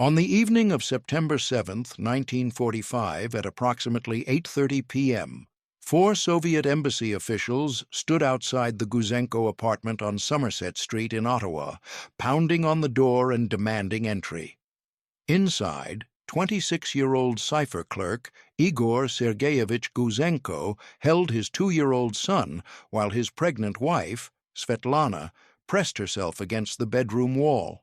On the evening of September 7, 1945, at approximately 8:30 p.m., four Soviet embassy officials stood outside the Gouzenko apartment on Somerset Street in Ottawa, pounding on the door and demanding entry. Inside, 26-year-old cipher clerk Igor Sergeyevich Gouzenko held his 2-year-old son while his pregnant wife, Svetlana, pressed herself against the bedroom wall.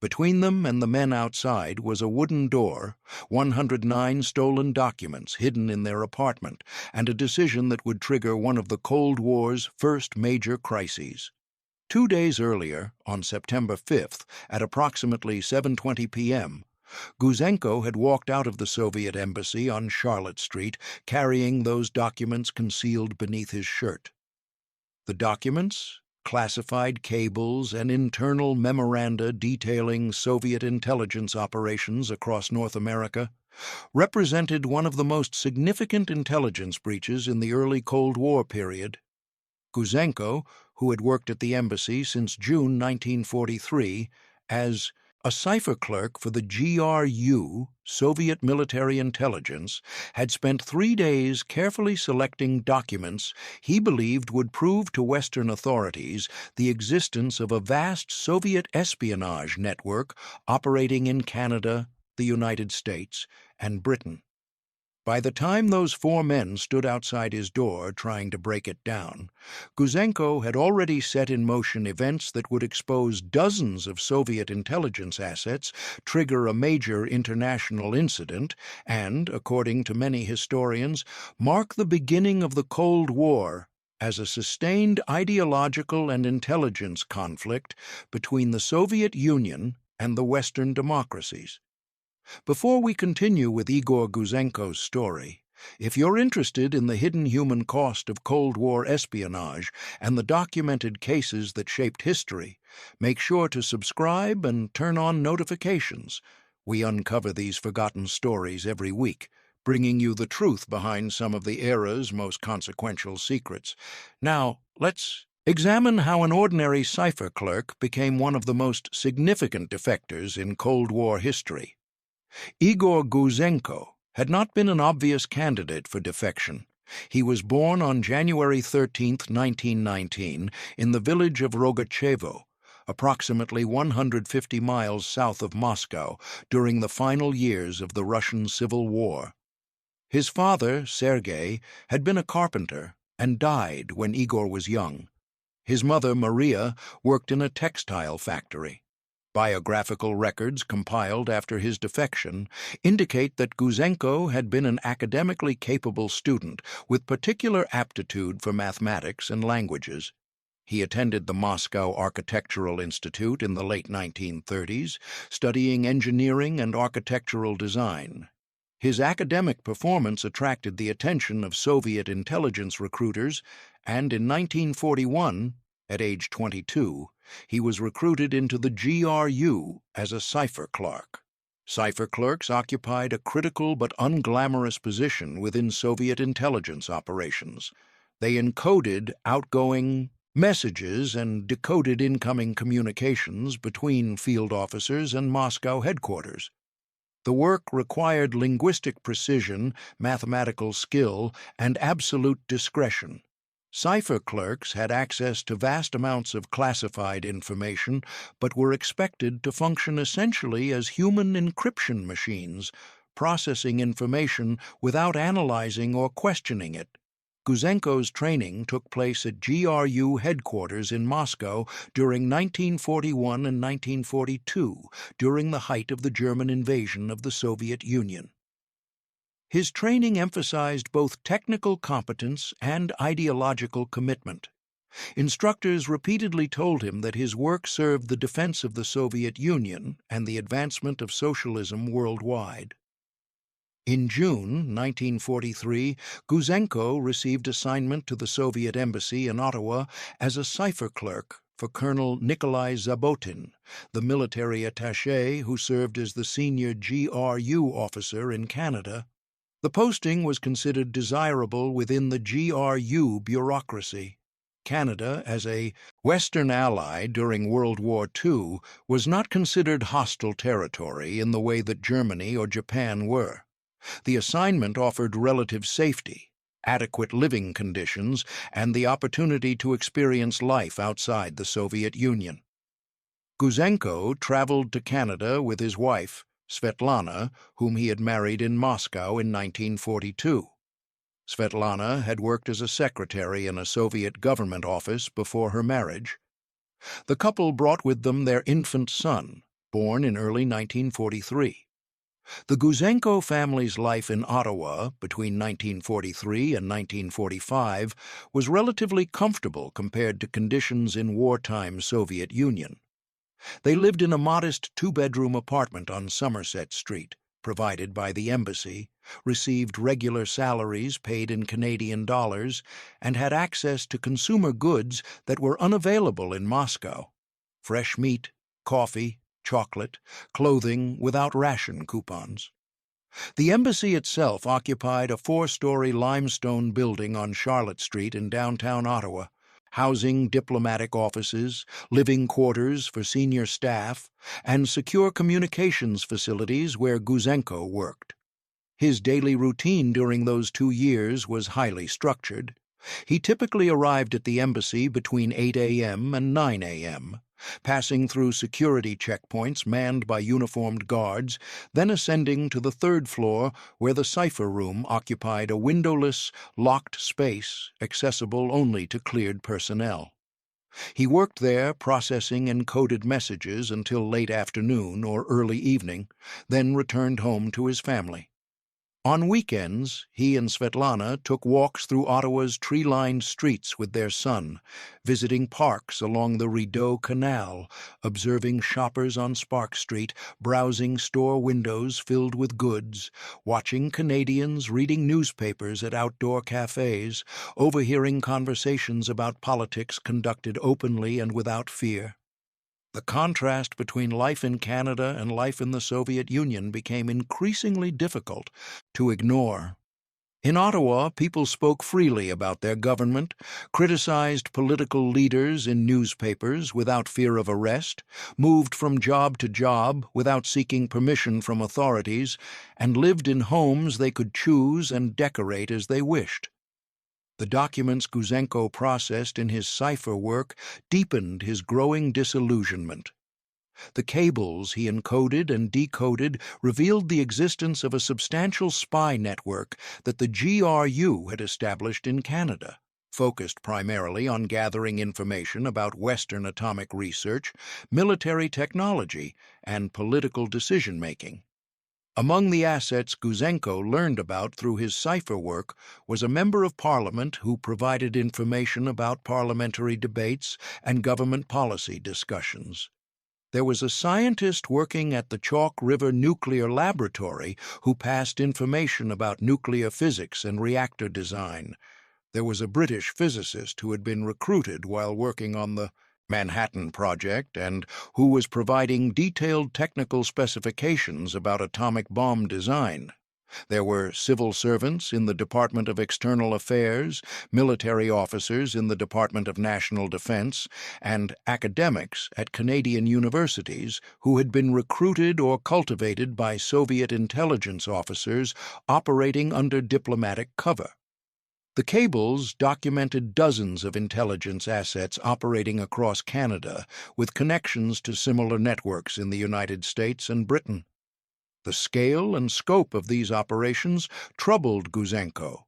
Between them and the men outside was a wooden door, 109 stolen documents hidden in their apartment, and a decision that would trigger one of the Cold War's first major crises. 2 days earlier, on September 5th, at approximately 7:20 p.m., Gouzenko had walked out of the Soviet embassy on Charlotte Street, carrying those documents concealed beneath his shirt. The documents, classified cables, and internal memoranda detailing Soviet intelligence operations across North America, represented one of the most significant intelligence breaches in the early Cold War period. Gouzenko, who had worked at the embassy since June 1943 as a cipher clerk for the GRU, Soviet Military Intelligence, had spent 3 days carefully selecting documents he believed would prove to Western authorities the existence of a vast Soviet espionage network operating in Canada, the United States, and Britain. By the time those four men stood outside his door trying to break it down, Gouzenko had already set in motion events that would expose dozens of Soviet intelligence assets, trigger a major international incident, and, according to many historians, mark the beginning of the Cold War as a sustained ideological and intelligence conflict between the Soviet Union and the Western democracies. Before we continue with Igor Gouzenko's story, if you're interested in the hidden human cost of Cold War espionage and the documented cases that shaped history, make sure to subscribe and turn on notifications. We uncover these forgotten stories every week, bringing you the truth behind some of the era's most consequential secrets. Now, let's examine how an ordinary cipher clerk became one of the most significant defectors in Cold War history. Igor Gouzenko had not been an obvious candidate for defection. He was born on January 13, 1919, in the village of Rogachevo, approximately 150 miles south of Moscow, during the final years of the Russian Civil War. His father, Sergei, had been a carpenter and died when Igor was young. His mother, Maria, worked in a textile factory. Biographical records compiled after his defection indicate that Gouzenko had been an academically capable student with particular aptitude for mathematics and languages. He attended the Moscow Architectural Institute in the late 1930s, studying engineering and architectural design. His academic performance attracted the attention of Soviet intelligence recruiters, and in 1941, at age 22, he was recruited into the GRU as a cipher clerk. Cipher clerks occupied a critical but unglamorous position within Soviet intelligence operations. They encoded outgoing messages and decoded incoming communications between field officers and Moscow headquarters. The work required linguistic precision, mathematical skill, and absolute discretion. Cipher clerks had access to vast amounts of classified information, but were expected to function essentially as human encryption machines, processing information without analyzing or questioning it. Gouzenko's training took place at GRU headquarters in Moscow during 1941 and 1942, during the height of the German invasion of the Soviet Union. His training emphasized both technical competence and ideological commitment. Instructors repeatedly told him that his work served the defense of the Soviet Union and the advancement of socialism worldwide. In June 1943, Gouzenko received assignment to the Soviet Embassy in Ottawa as a cipher clerk for Colonel Nikolai Zabotin, the military attaché who served as the senior GRU officer in Canada. The posting was considered desirable within the GRU bureaucracy. Canada, as a Western ally during World War II, was not considered hostile territory in the way that Germany or Japan were. The assignment offered relative safety, adequate living conditions, and the opportunity to experience life outside the Soviet Union. Gouzenko traveled to Canada with his wife, Svetlana, whom he had married in Moscow in 1942. Svetlana had worked as a secretary in a Soviet government office before her marriage. The couple brought with them their infant son, born in early 1943. The Gouzenko family's life in Ottawa between 1943 and 1945 was relatively comfortable compared to conditions in wartime Soviet Union. They lived in a modest two-bedroom apartment on Somerset Street, provided by the embassy, received regular salaries paid in Canadian dollars, and had access to consumer goods that were unavailable in Moscow: fresh meat, coffee, chocolate, clothing without ration coupons. The embassy itself occupied a four-story limestone building on Charlotte Street in downtown Ottawa, housing diplomatic offices, living quarters for senior staff, and secure communications facilities where Gouzenko worked. His daily routine during those 2 years was highly structured. He typically arrived at the embassy between 8 a.m. and 9 a.m., passing through security checkpoints manned by uniformed guards, then ascending to the third floor where the cipher room occupied a windowless, locked space accessible only to cleared personnel. He worked there processing encoded messages until late afternoon or early evening, then returned home to his family. On weekends, he and Svetlana took walks through Ottawa's tree-lined streets with their son, visiting parks along the Rideau Canal, observing shoppers on Spark Street, browsing store windows filled with goods, watching Canadians reading newspapers at outdoor cafes, overhearing conversations about politics conducted openly and without fear. The contrast between life in Canada and life in the Soviet Union became increasingly difficult to ignore. In Ottawa, people spoke freely about their government, criticized political leaders in newspapers without fear of arrest, moved from job to job without seeking permission from authorities, and lived in homes they could choose and decorate as they wished. The documents Gouzenko processed in his cipher work deepened his growing disillusionment. The cables he encoded and decoded revealed the existence of a substantial spy network that the GRU had established in Canada, focused primarily on gathering information about Western atomic research, military technology, and political decision-making. Among the assets Gouzenko learned about through his cipher work was a member of parliament who provided information about parliamentary debates and government policy discussions. There was a scientist working at the Chalk River Nuclear Laboratory who passed information about nuclear physics and reactor design. There was a British physicist who had been recruited while working on the Manhattan Project and who was providing detailed technical specifications about atomic bomb design. There were civil servants in the Department of External Affairs, military officers in the Department of National Defense, and academics at Canadian universities who had been recruited or cultivated by Soviet intelligence officers operating under diplomatic cover. The cables documented dozens of intelligence assets operating across Canada with connections to similar networks in the United States and Britain. The scale and scope of these operations troubled Gouzenko.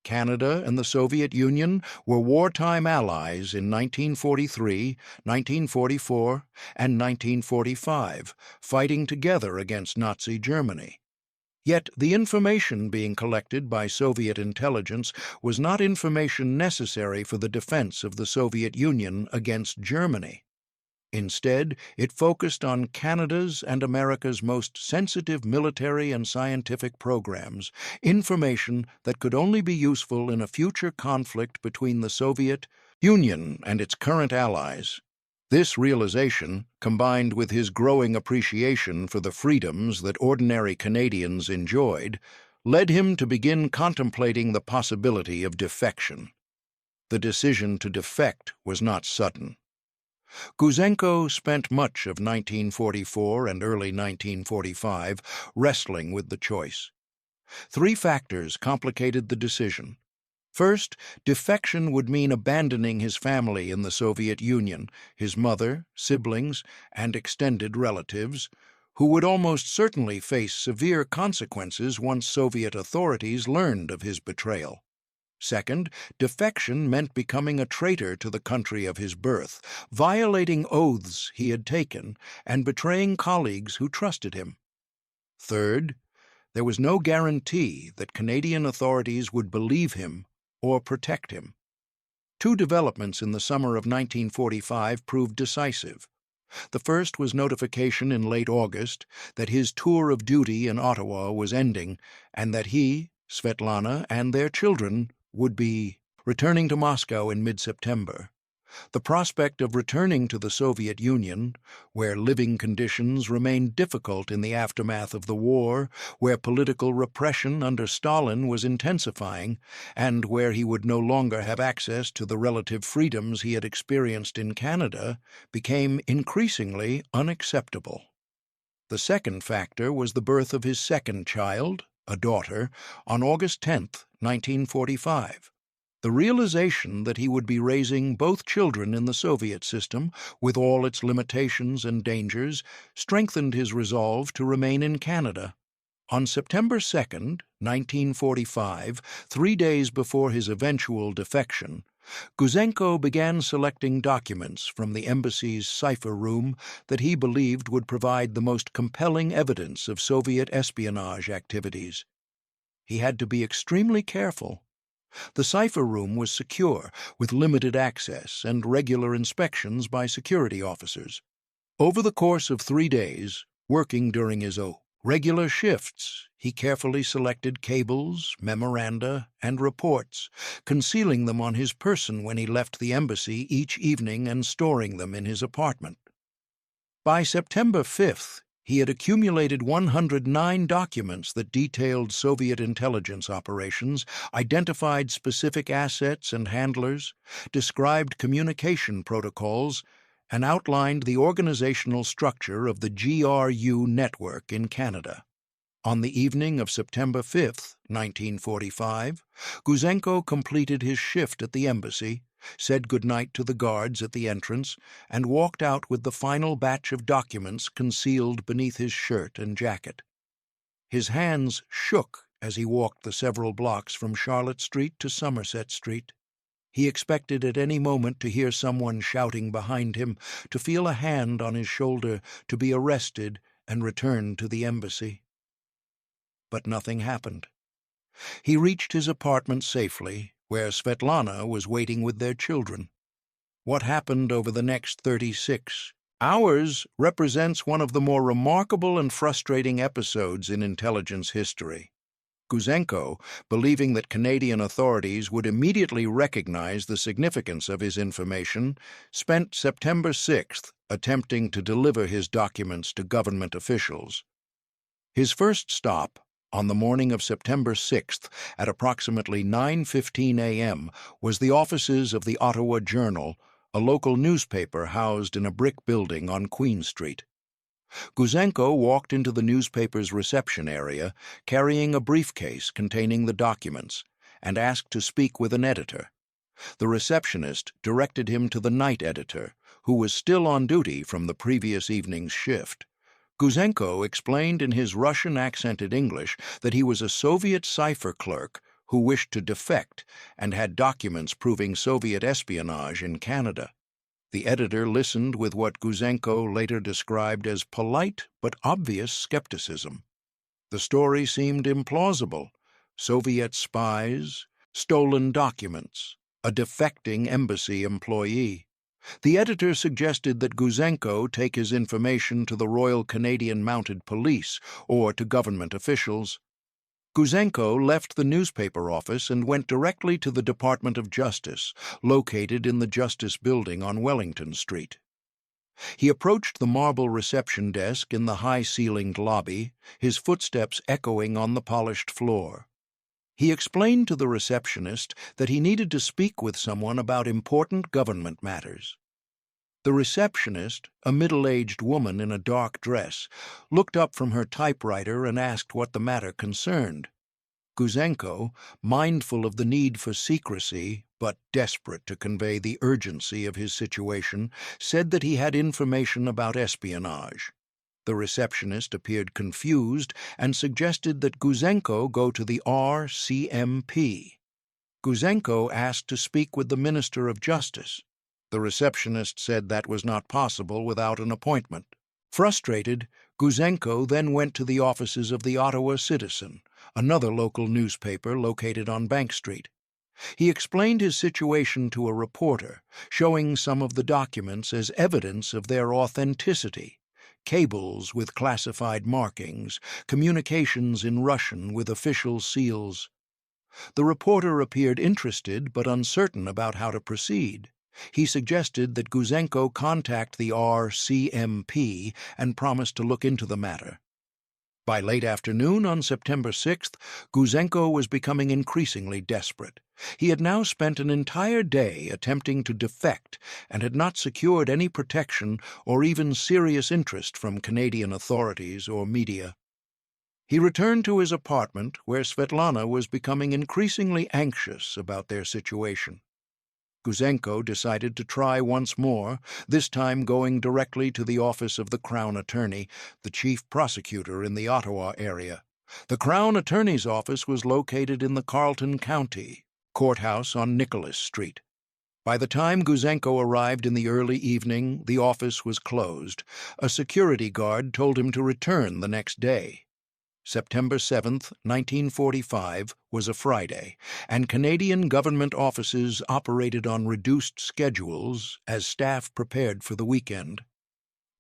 Canada and the Soviet Union were wartime allies in 1943, 1944, and 1945, fighting together against Nazi Germany. Yet the information being collected by Soviet intelligence was not information necessary for the defense of the Soviet Union against Germany. Instead, it focused on Canada's and America's most sensitive military and scientific programs, information that could only be useful in a future conflict between the Soviet Union and its current allies. This realization, combined with his growing appreciation for the freedoms that ordinary Canadians enjoyed, led him to begin contemplating the possibility of defection. The decision to defect was not sudden. Gouzenko spent much of 1944 and early 1945 wrestling with the choice. Three factors complicated the decision. First, defection would mean abandoning his family in the Soviet Union, his mother, siblings, and extended relatives, who would almost certainly face severe consequences once Soviet authorities learned of his betrayal. Second, defection meant becoming a traitor to the country of his birth, violating oaths he had taken, and betraying colleagues who trusted him. Third, there was no guarantee that Canadian authorities would believe him or protect him. Two developments in the summer of 1945 proved decisive. The first was notification in late August that his tour of duty in Ottawa was ending and that he, Svetlana, and their children would be returning to Moscow in mid-September. The prospect of returning to the Soviet Union, where living conditions remained difficult in the aftermath of the war, where political repression under Stalin was intensifying, and where he would no longer have access to the relative freedoms he had experienced in Canada, became increasingly unacceptable. The second factor was the birth of his second child, a daughter, on August 10, 1945. The realization that he would be raising both children in the Soviet system, with all its limitations and dangers, strengthened his resolve to remain in Canada. On September 2, 1945, 3 days before his eventual defection, Gouzenko began selecting documents from the embassy's cipher room that he believed would provide the most compelling evidence of Soviet espionage activities. He had to be extremely careful. The cipher room was secure, with limited access and regular inspections by security officers. Over the course of 3 days, working during his regular shifts, he carefully selected cables, memoranda, and reports, concealing them on his person when he left the embassy each evening and storing them in his apartment. By September 5th, he had accumulated 109 documents that detailed Soviet intelligence operations, identified specific assets and handlers, described communication protocols, and outlined the organizational structure of the GRU network in Canada. On the evening of September 5, 1945, Gouzenko completed his shift at the embassy, said goodnight to the guards at the entrance, and walked out with the final batch of documents concealed beneath his shirt and jacket. His hands shook as he walked the several blocks from Charlotte Street to Somerset Street. He expected at any moment to hear someone shouting behind him, to feel a hand on his shoulder, to be arrested and returned to the embassy. But nothing happened. He reached his apartment safely, where Svetlana was waiting with their children. What happened over the next 36 hours represents one of the more remarkable and frustrating episodes in intelligence history. Gouzenko, believing that Canadian authorities would immediately recognize the significance of his information, spent September 6th attempting to deliver his documents to government officials. His first stop, on the morning of September 6th at approximately 9:15 a.m., was the offices of the Ottawa Journal, a local newspaper housed in a brick building on Queen Street. Gouzenko walked into the newspaper's reception area, carrying a briefcase containing the documents, and asked to speak with an editor. The receptionist directed him to the night editor, who was still on duty from the previous evening's shift. Gouzenko explained in his Russian-accented English that he was a Soviet cipher clerk who wished to defect and had documents proving Soviet espionage in Canada. The editor listened with what Gouzenko later described as polite but obvious skepticism. The story seemed implausible. Soviet spies, stolen documents, a defecting embassy employee. The editor suggested that Gouzenko take his information to the Royal Canadian Mounted Police or to government officials. Gouzenko left the newspaper office and went directly to the Department of Justice, located in the Justice Building on Wellington Street. He approached the marble reception desk in the high-ceilinged lobby, his footsteps echoing on the polished floor. He explained to the receptionist that he needed to speak with someone about important government matters. The receptionist, a middle-aged woman in a dark dress, looked up from her typewriter and asked what the matter concerned. Gouzenko, mindful of the need for secrecy, but desperate to convey the urgency of his situation, said that he had information about espionage. The receptionist appeared confused and suggested that Gouzenko go to the RCMP. Gouzenko asked to speak with the Minister of Justice. The receptionist said that was not possible without an appointment. Frustrated, Gouzenko then went to the offices of the Ottawa Citizen, another local newspaper located on Bank Street. He explained his situation to a reporter, showing some of the documents as evidence of their authenticity: cables with classified markings, communications in Russian with official seals. The reporter appeared interested but uncertain about how to proceed. He suggested that Gouzenko contact the RCMP and promised to look into the matter. By late afternoon on September 6th, Gouzenko was becoming increasingly desperate. He had now spent an entire day attempting to defect and had not secured any protection or even serious interest from Canadian authorities or media. He returned to his apartment, where Svetlana was becoming increasingly anxious about their situation. Gouzenko decided to try once more, this time going directly to the office of the Crown Attorney, the chief prosecutor in the Ottawa area. The Crown Attorney's office was located in the Carleton County courthouse on Nicholas Street. By the time Gouzenko arrived in the early evening, the office was closed. A security guard told him to return the next day. September 7, 1945, was a Friday, and Canadian government offices operated on reduced schedules as staff prepared for the weekend.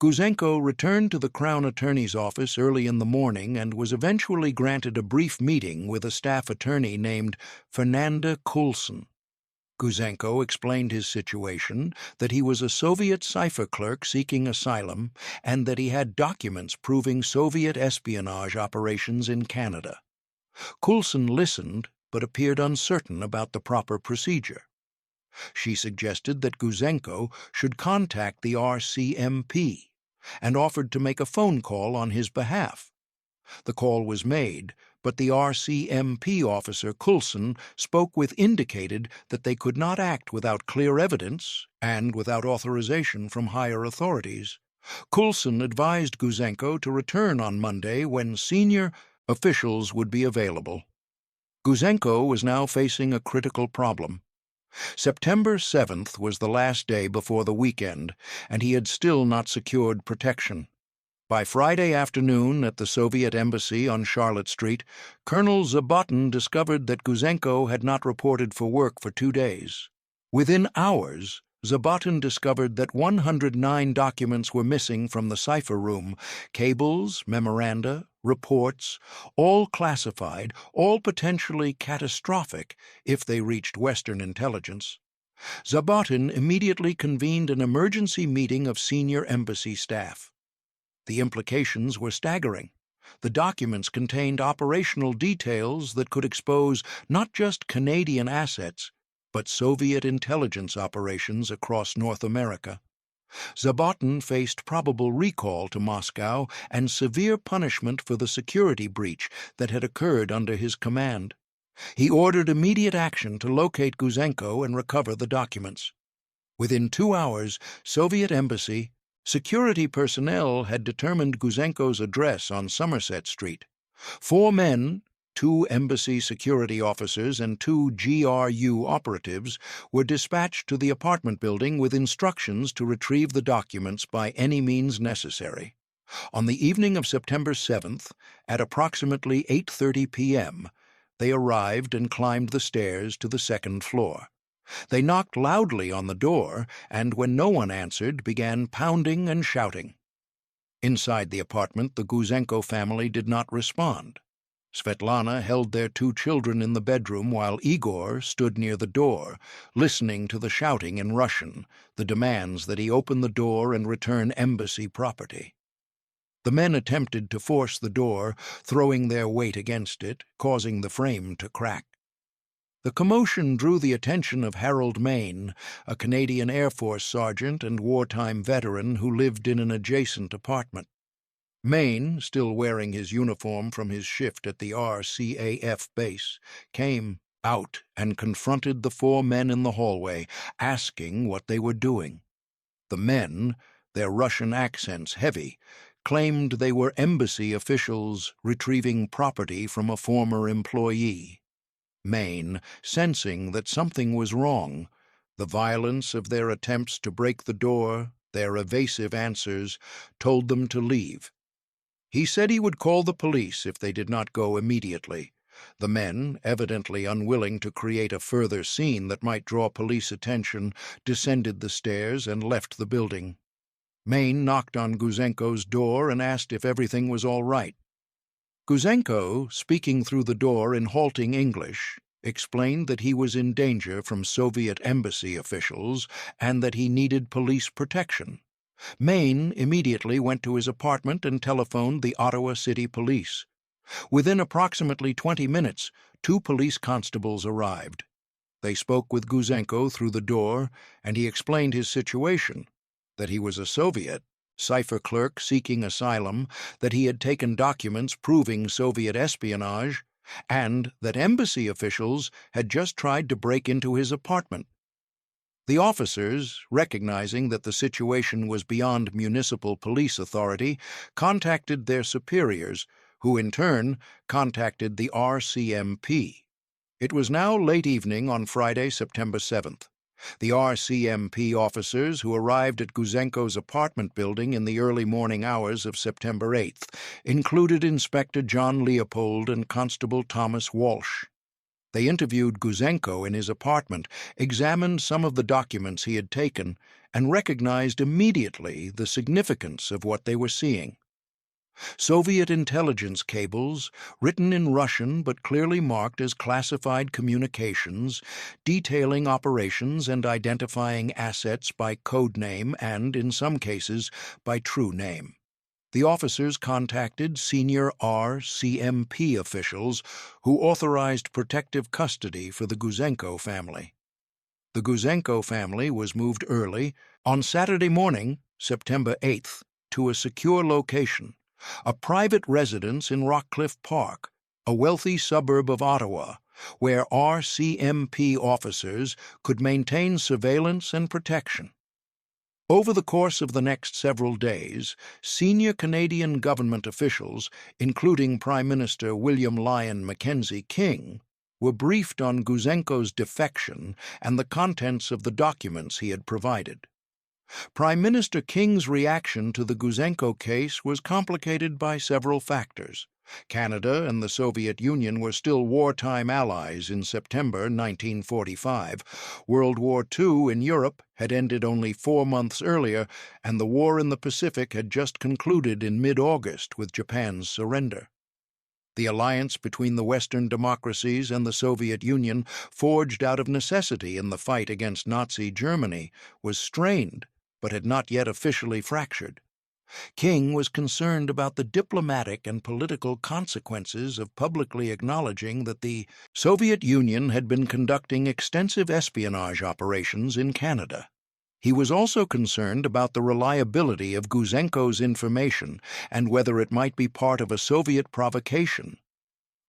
Gouzenko returned to the Crown Attorney's office early in the morning and was eventually granted a brief meeting with a staff attorney named Fernanda Coulson. Gouzenko explained his situation, that he was a Soviet cipher clerk seeking asylum, and that he had documents proving Soviet espionage operations in Canada. Coulson listened, but appeared uncertain about the proper procedure. She suggested that Gouzenko should contact the RCMP, and offered to make a phone call on his behalf. The call was made, but the RCMP officer, Coulson, spoke with indicated that they could not act without clear evidence and without authorization from higher authorities. Coulson advised Gouzenko to return on Monday when senior officials would be available. Gouzenko was now facing a critical problem. September 7th was the last day before the weekend, and he had still not secured protection. By Friday afternoon at the Soviet Embassy on Charlotte Street, Colonel Zabotin discovered that Gouzenko had not reported for work for 2 days. Within hours, Zabotin discovered that 109 documents were missing from the cipher room: cables, memoranda, reports, all classified, all potentially catastrophic if they reached Western intelligence. Zabotin immediately convened an emergency meeting of senior embassy staff. The implications were staggering. The documents contained operational details that could expose not just Canadian assets, but Soviet intelligence operations across North America. Zabotin faced probable recall to Moscow and severe punishment for the security breach that had occurred under his command. He ordered immediate action to locate Gouzenko and recover the documents. Within 2 hours, Soviet Embassy security personnel had determined Gouzenko's address on Somerset Street. 4 men, 2 embassy security officers and 2 GRU operatives, were dispatched to the apartment building with instructions to retrieve the documents by any means necessary. On the evening of September 7th, at approximately 8:30 p.m., they arrived and climbed the stairs to the 2nd floor. They knocked loudly on the door, and when no one answered, began pounding and shouting. Inside the apartment, the Gouzenko family did not respond. Svetlana held their 2 children in the bedroom while Igor stood near the door, listening to the shouting in Russian, the demands that he open the door and return embassy property. The men attempted to force the door, throwing their weight against it, causing the frame to crack. The commotion drew the attention of Harold Maine, a Canadian Air Force sergeant and wartime veteran who lived in an adjacent apartment. Maine, still wearing his uniform from his shift at the RCAF base, came out and confronted the four men in the hallway, asking what they were doing. The men, their Russian accents heavy, claimed they were embassy officials retrieving property from a former employee. Maine, sensing that something was wrong, the violence of their attempts to break the door, their evasive answers, told them to leave. He said he would call the police if they did not go immediately. The men, evidently unwilling to create a further scene that might draw police attention, descended the stairs and left the building. Maine knocked on Gouzenko's door and asked if everything was all right. Gouzenko, speaking through the door in halting English, explained that he was in danger from Soviet embassy officials and that he needed police protection. Maine immediately went to his apartment and telephoned the Ottawa City Police. Within approximately 20 minutes, 2 police constables arrived. They spoke with Gouzenko through the door, and he explained his situation, that he was a Soviet cipher clerk seeking asylum, that he had taken documents proving Soviet espionage, and that embassy officials had just tried to break into his apartment. The officers, recognizing that the situation was beyond municipal police authority, contacted their superiors, who in turn contacted the RCMP. It was now late evening on Friday, September 7th. The RCMP officers who arrived at Gouzenko's apartment building in the early morning hours of September 8th included Inspector John Leopold and Constable Thomas Walsh. They interviewed Gouzenko in his apartment, examined some of the documents he had taken, and recognized immediately the significance of what they were seeing. Soviet intelligence cables, written in Russian but clearly marked as classified communications, detailing operations and identifying assets by code name and, in some cases, by true name. The officers contacted senior RCMP officials who authorized protective custody for the Gouzenko family. The Gouzenko family was moved early, on Saturday morning, September 8th, to a secure location, a private residence in Rockcliffe Park, a wealthy suburb of Ottawa, where RCMP officers could maintain surveillance and protection. Over the course of the next several days, senior Canadian government officials, including Prime Minister William Lyon Mackenzie King, were briefed on Gouzenko's defection and the contents of the documents he had provided. Prime Minister King's reaction to the Gouzenko case was complicated by several factors. Canada and the Soviet Union were still wartime allies in September 1945. World War II in Europe had ended only 4 months earlier, and the war in the Pacific had just concluded in mid-August with Japan's surrender. The alliance between the Western democracies and the Soviet Union, forged out of necessity in the fight against Nazi Germany, was strained but had not yet officially fractured. King was concerned about the diplomatic and political consequences of publicly acknowledging that the Soviet Union had been conducting extensive espionage operations in Canada. He was also concerned about the reliability of Gouzenko's information and whether it might be part of a Soviet provocation.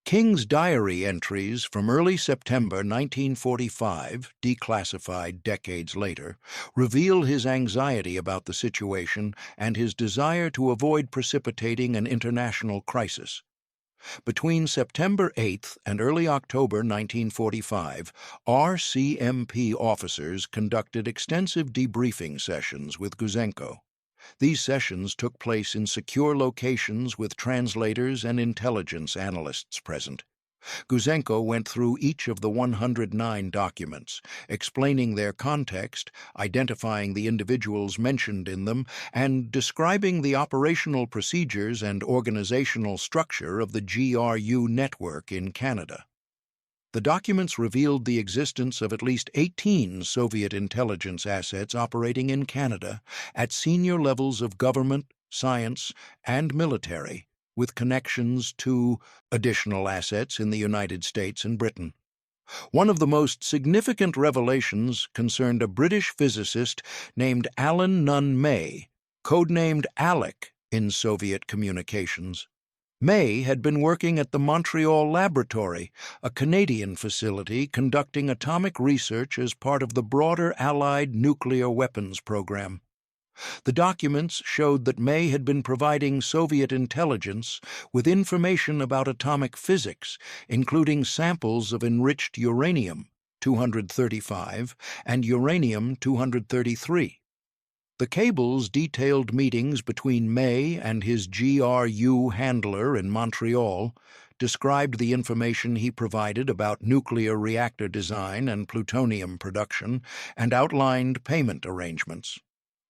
King's diary entries from early September 1945, declassified decades later, reveal his anxiety about the situation and his desire to avoid precipitating an international crisis. Between September 8th and early October 1945, RCMP officers conducted extensive debriefing sessions with Gouzenko. These sessions took place in secure locations with translators and intelligence analysts present. Gouzenko went through each of the 109 documents, explaining their context, identifying the individuals mentioned in them, and describing the operational procedures and organizational structure of the GRU network in Canada. The documents revealed the existence of at least 18 Soviet intelligence assets operating in Canada at senior levels of government, science, and military, with connections to additional assets in the United States and Britain. One of the most significant revelations concerned a British physicist named Alan Nunn May, codenamed Alec in Soviet communications. May had been working at the Montreal Laboratory, a Canadian facility conducting atomic research as part of the broader Allied nuclear weapons program. The documents showed that May had been providing Soviet intelligence with information about atomic physics, including samples of enriched uranium-235 and uranium-233. The cables detailed meetings between May and his GRU handler in Montreal, described the information he provided about nuclear reactor design and plutonium production, and outlined payment arrangements.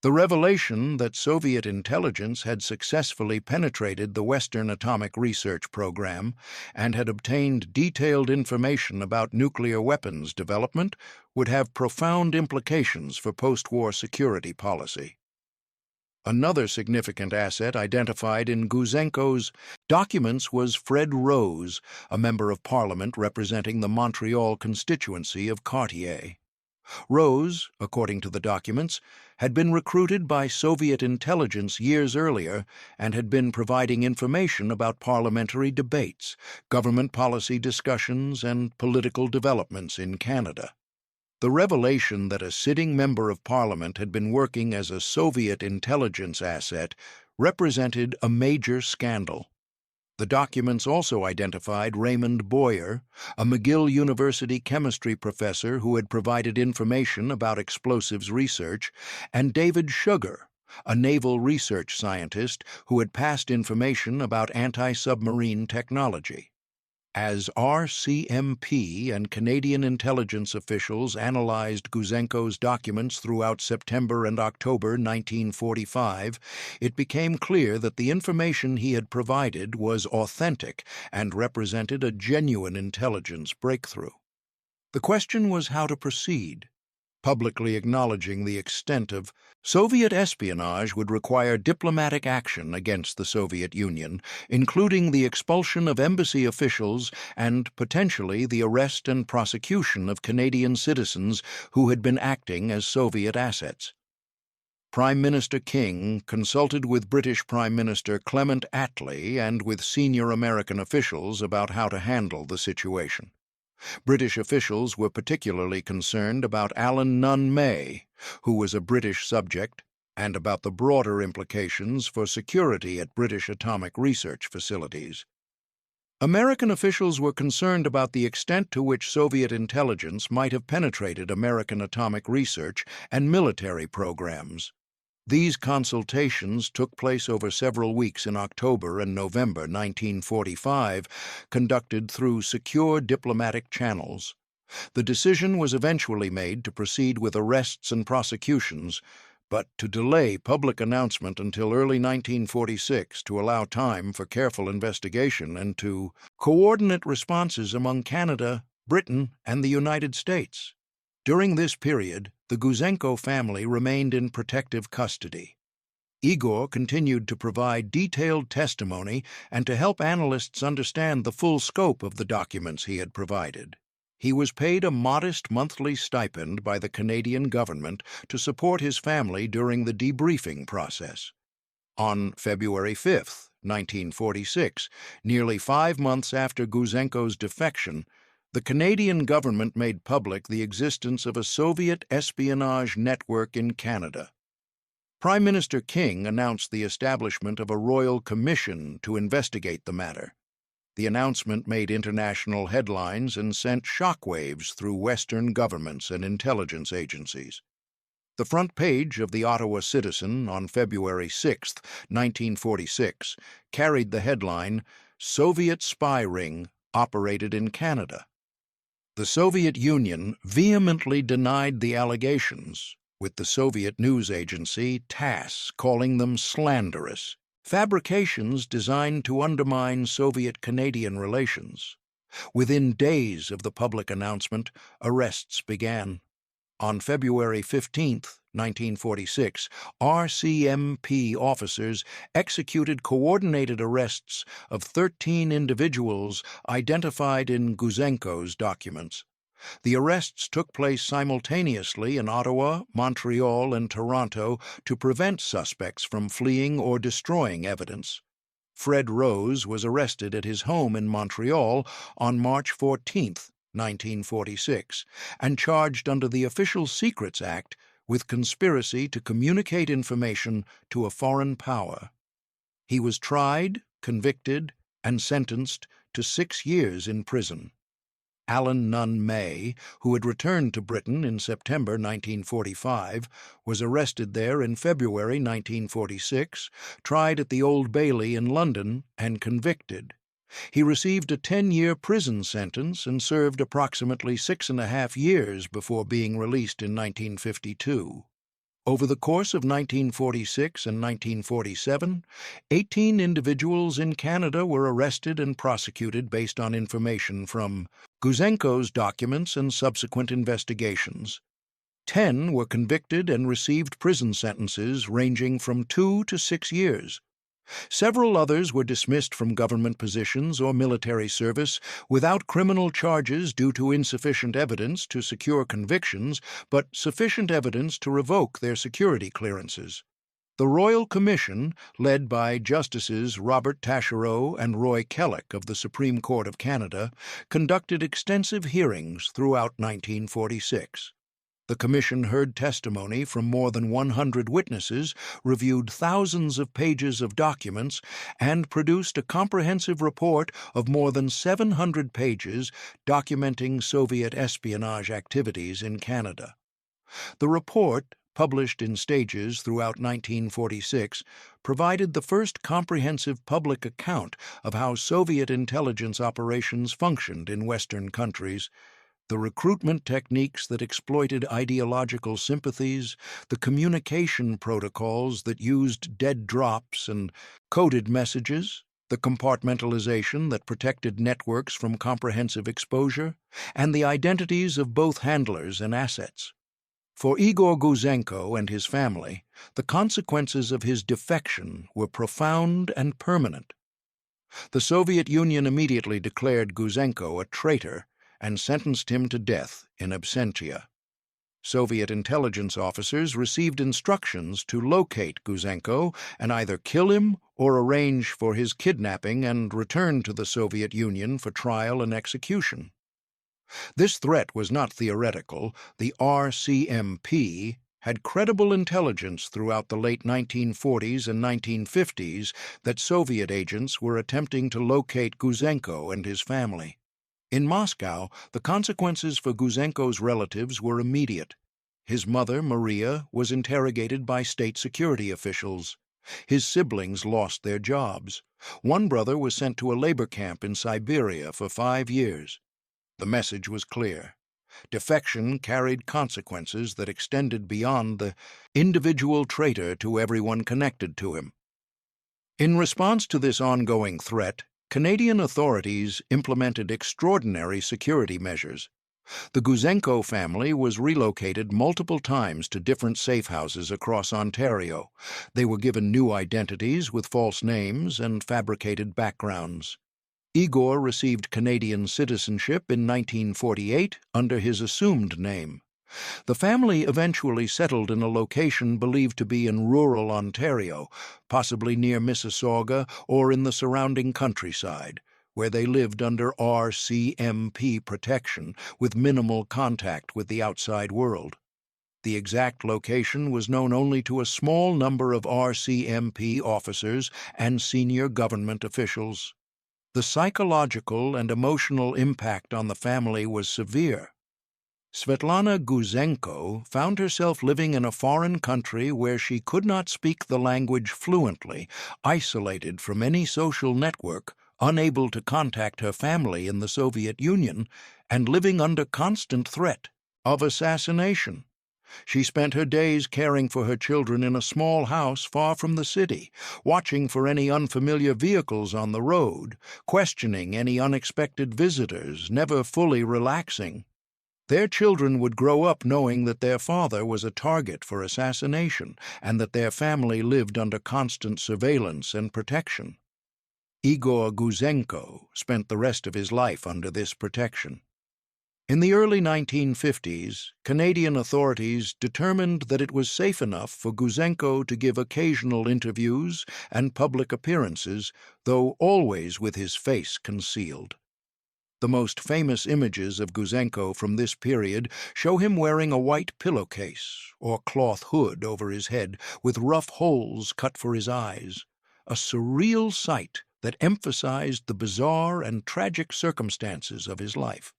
The revelation that Soviet intelligence had successfully penetrated the Western atomic research program and had obtained detailed information about nuclear weapons development would have profound implications for post-war security policy. Another significant asset identified in Gouzenko's documents was Fred Rose, a member of Parliament representing the Montreal constituency of Cartier. Rose, according to the documents, had been recruited by Soviet intelligence years earlier and had been providing information about parliamentary debates, government policy discussions, and political developments in Canada. The revelation that a sitting member of Parliament had been working as a Soviet intelligence asset represented a major scandal. The documents also identified Raymond Boyer, a McGill University chemistry professor who had provided information about explosives research, and David Sugar, a naval research scientist who had passed information about anti-submarine technology. As RCMP and Canadian intelligence officials analyzed Gouzenko's documents throughout September and October 1945, it became clear that the information he had provided was authentic and represented a genuine intelligence breakthrough. The question was how to proceed. Publicly acknowledging the extent of Soviet espionage would require diplomatic action against the Soviet Union, including the expulsion of embassy officials and potentially the arrest and prosecution of Canadian citizens who had been acting as Soviet assets. Prime Minister King consulted with British Prime Minister Clement Attlee and with senior American officials about how to handle the situation. British officials were particularly concerned about Alan Nunn May, who was a British subject, and about the broader implications for security at British atomic research facilities. American officials were concerned about the extent to which Soviet intelligence might have penetrated American atomic research and military programs. These consultations took place over several weeks in October and November 1945, conducted through secure diplomatic channels. The decision was eventually made to proceed with arrests and prosecutions, but to delay public announcement until early 1946 to allow time for careful investigation and to coordinate responses among Canada, Britain, and the United States. During this period, the Gouzenko family remained in protective custody. Igor continued to provide detailed testimony and to help analysts understand the full scope of the documents he had provided. He was paid a modest monthly stipend by the Canadian government to support his family during the debriefing process. On February 5, 1946, nearly 5 months after Gouzenko's defection, the Canadian government made public the existence of a Soviet espionage network in Canada. Prime Minister King announced the establishment of a royal commission to investigate the matter. The announcement made international headlines and sent shockwaves through Western governments and intelligence agencies. The front page of the Ottawa Citizen on February 6, 1946, carried the headline, "Soviet Spy Ring Operated in Canada." The Soviet Union vehemently denied the allegations, with the Soviet news agency TASS calling them slanderous, fabrications designed to undermine Soviet-Canadian relations. Within days of the public announcement, arrests began. On February 15, 1946, RCMP officers executed coordinated arrests of 13 individuals identified in Gouzenko's documents. The arrests took place simultaneously in Ottawa, Montreal, and Toronto to prevent suspects from fleeing or destroying evidence. Fred Rose was arrested at his home in Montreal on March 14, 1946, and charged under the Official Secrets Act with conspiracy to communicate information to a foreign power. He was tried, convicted, and sentenced to 6 years in prison. Alan Nunn May, who had returned to Britain in September 1945, was arrested there in February 1946, tried at the Old Bailey in London, and convicted. He received a 10-year prison sentence and served approximately 6.5 years before being released in 1952. Over the course of 1946 and 1947, 18 individuals in Canada were arrested and prosecuted based on information from Gouzenko's documents and subsequent investigations. 10 were convicted and received prison sentences ranging from 2 to 6 years. Several others were dismissed from government positions or military service without criminal charges due to insufficient evidence to secure convictions, but sufficient evidence to revoke their security clearances. The Royal Commission, led by Justices Robert Taschereau and Roy Kellock of the Supreme Court of Canada, conducted extensive hearings throughout 1946. The Commission heard testimony from more than 100 witnesses, reviewed thousands of pages of documents, and produced a comprehensive report of more than 700 pages documenting Soviet espionage activities in Canada. The report, published in stages throughout 1946, provided the first comprehensive public account of how Soviet intelligence operations functioned in Western countries. The recruitment techniques that exploited ideological sympathies, the communication protocols that used dead drops and coded messages, the compartmentalization that protected networks from comprehensive exposure, and the identities of both handlers and assets. For Igor Gouzenko and his family, the consequences of his defection were profound and permanent. The Soviet Union immediately declared Gouzenko a traitor and sentenced him to death in absentia. Soviet intelligence officers received instructions to locate Gouzenko and either kill him or arrange for his kidnapping and return to the Soviet Union for trial and execution. This threat was not theoretical. The RCMP had credible intelligence throughout the late 1940s and 1950s that Soviet agents were attempting to locate Gouzenko and his family. In Moscow, the consequences for Gouzenko's relatives were immediate. His mother, Maria, was interrogated by state security officials. His siblings lost their jobs. One brother was sent to a labor camp in Siberia for 5 years. The message was clear. Defection carried consequences that extended beyond the individual traitor to everyone connected to him. In response to this ongoing threat, Canadian authorities implemented extraordinary security measures. The Gouzenko family was relocated multiple times to different safe houses across Ontario. They were given new identities with false names and fabricated backgrounds. Igor received Canadian citizenship in 1948 under his assumed name. The family eventually settled in a location believed to be in rural Ontario, possibly near Mississauga or in the surrounding countryside, where they lived under RCMP protection with minimal contact with the outside world. The exact location was known only to a small number of RCMP officers and senior government officials. The psychological and emotional impact on the family was severe. Svetlana Gouzenko found herself living in a foreign country where she could not speak the language fluently, isolated from any social network, unable to contact her family in the Soviet Union, and living under constant threat of assassination. She spent her days caring for her children in a small house far from the city, watching for any unfamiliar vehicles on the road, questioning any unexpected visitors, never fully relaxing. Their children would grow up knowing that their father was a target for assassination and that their family lived under constant surveillance and protection. Igor Gouzenko spent the rest of his life under this protection. In the early 1950s, Canadian authorities determined that it was safe enough for Gouzenko to give occasional interviews and public appearances, though always with his face concealed. The most famous images of Gouzenko from this period show him wearing a white pillowcase or cloth hood over his head with rough holes cut for his eyes, a surreal sight that emphasized the bizarre and tragic circumstances of his life.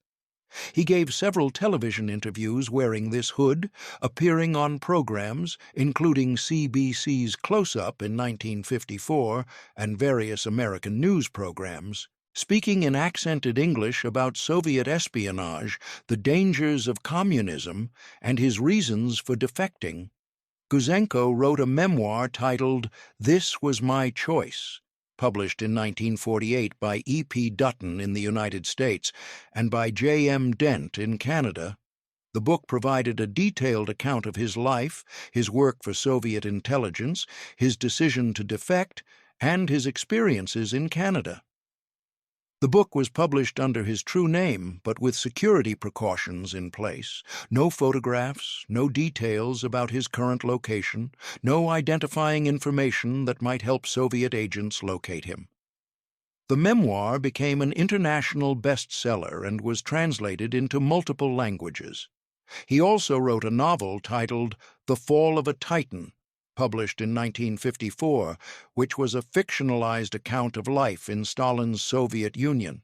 He gave several television interviews wearing this hood, appearing on programs including CBC's Close-Up in 1954 and various American news programs, speaking in accented English about Soviet espionage, the dangers of communism, and his reasons for defecting. Gouzenko wrote a memoir titled "This Was My Choice," published in 1948 by E.P. Dutton in the United States and by J.M. Dent in Canada. The book provided a detailed account of his life, his work for Soviet intelligence, his decision to defect, and his experiences in Canada. The book was published under his true name, but with security precautions in place. No photographs, no details about his current location, no identifying information that might help Soviet agents locate him. The memoir became an international bestseller and was translated into multiple languages. He also wrote a novel titled The Fall of a Titan, published in 1954, which was a fictionalized account of life in Stalin's Soviet Union.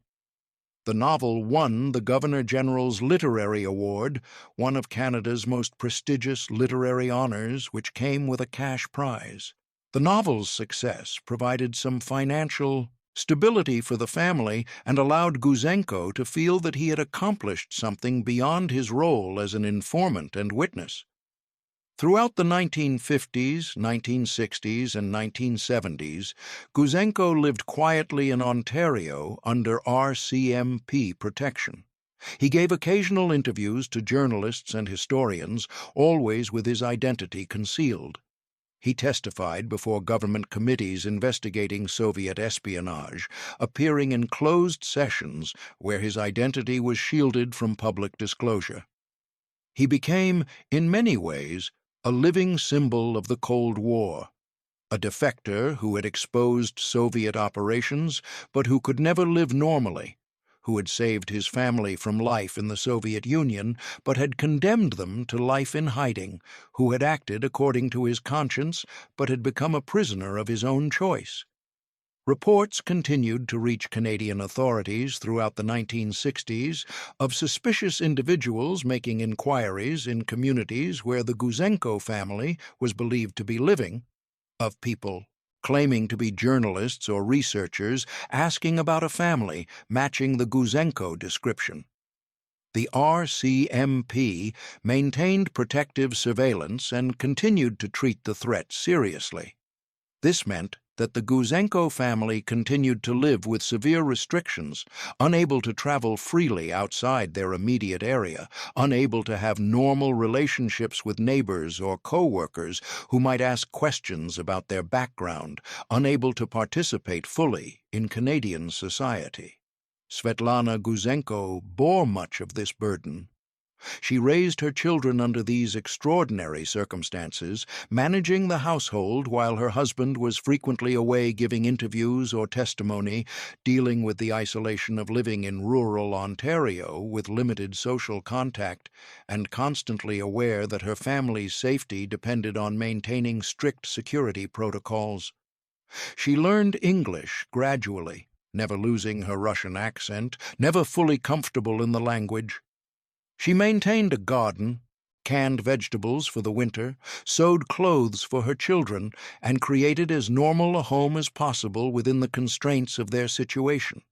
The novel won the Governor-General's Literary Award, one of Canada's most prestigious literary honors, which came with a cash prize. The novel's success provided some financial stability for the family and allowed Gouzenko to feel that he had accomplished something beyond his role as an informant and witness. Throughout the 1950s, 1960s, and 1970s, Gouzenko lived quietly in Ontario under RCMP protection. He gave occasional interviews to journalists and historians, always with his identity concealed. He testified before government committees investigating Soviet espionage, appearing in closed sessions where his identity was shielded from public disclosure. He became, in many ways, a living symbol of the Cold War, a defector who had exposed Soviet operations but who could never live normally, who had saved his family from life in the Soviet Union but had condemned them to life in hiding, who had acted according to his conscience but had become a prisoner of his own choice. Reports continued to reach Canadian authorities throughout the 1960s of suspicious individuals making inquiries in communities where the Gouzenko family was believed to be living, of people claiming to be journalists or researchers asking about a family matching the Gouzenko description. The RCMP maintained protective surveillance and continued to treat the threat seriously. This meant that the Gouzenko family continued to live with severe restrictions, unable to travel freely outside their immediate area, unable to have normal relationships with neighbors or co-workers who might ask questions about their background, unable to participate fully in Canadian society. Svetlana Gouzenko bore much of this burden. She raised her children under these extraordinary circumstances, managing the household while her husband was frequently away giving interviews or testimony, dealing with the isolation of living in rural Ontario with limited social contact, and constantly aware that her family's safety depended on maintaining strict security protocols. She learned English gradually, never losing her Russian accent, never fully comfortable in the language. She maintained a garden, canned vegetables for the winter, sewed clothes for her children, and created as normal a home as possible within the constraints of their situation.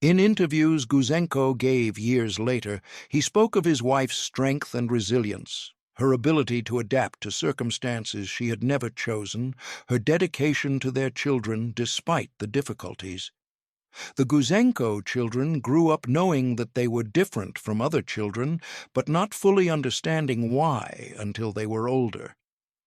In interviews Gouzenko gave years later, he spoke of his wife's strength and resilience, her ability to adapt to circumstances she had never chosen, her dedication to their children despite the difficulties. The Gouzenko children grew up knowing that they were different from other children, but not fully understanding why until they were older.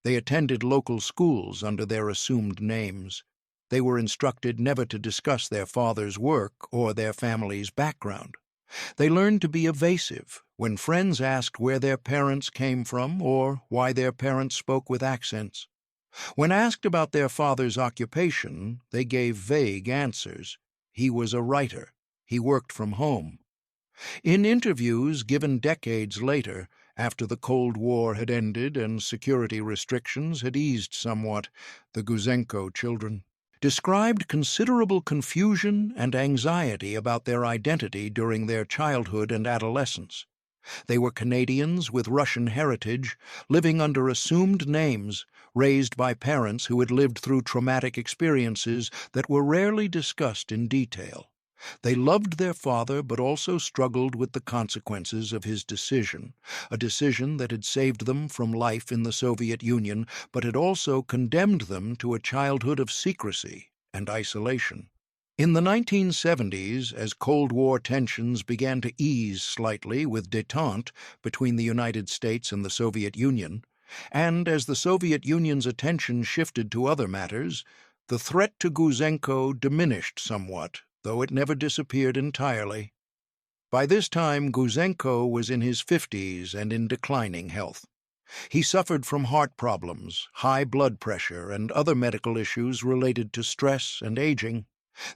They attended local schools under their assumed names. They were instructed never to discuss their father's work or their family's background. They learned to be evasive when friends asked where their parents came from or why their parents spoke with accents. When asked about their father's occupation, they gave vague answers. He was a writer. He worked from home. In interviews given decades later, after the Cold War had ended and security restrictions had eased somewhat, the Gouzenko children described considerable confusion and anxiety about their identity during their childhood and adolescence. They were Canadians with Russian heritage, living under assumed names, raised by parents who had lived through traumatic experiences that were rarely discussed in detail. They loved their father but also struggled with the consequences of his decision, a decision that had saved them from life in the Soviet Union but had also condemned them to a childhood of secrecy and isolation. In the 1970s, as Cold War tensions began to ease slightly with détente between the United States and the Soviet Union, and as the Soviet Union's attention shifted to other matters, the threat to Gouzenko diminished somewhat, though it never disappeared entirely. By this time, Gouzenko was in his 50s and in declining health. He suffered from heart problems, high blood pressure, and other medical issues related to stress and aging.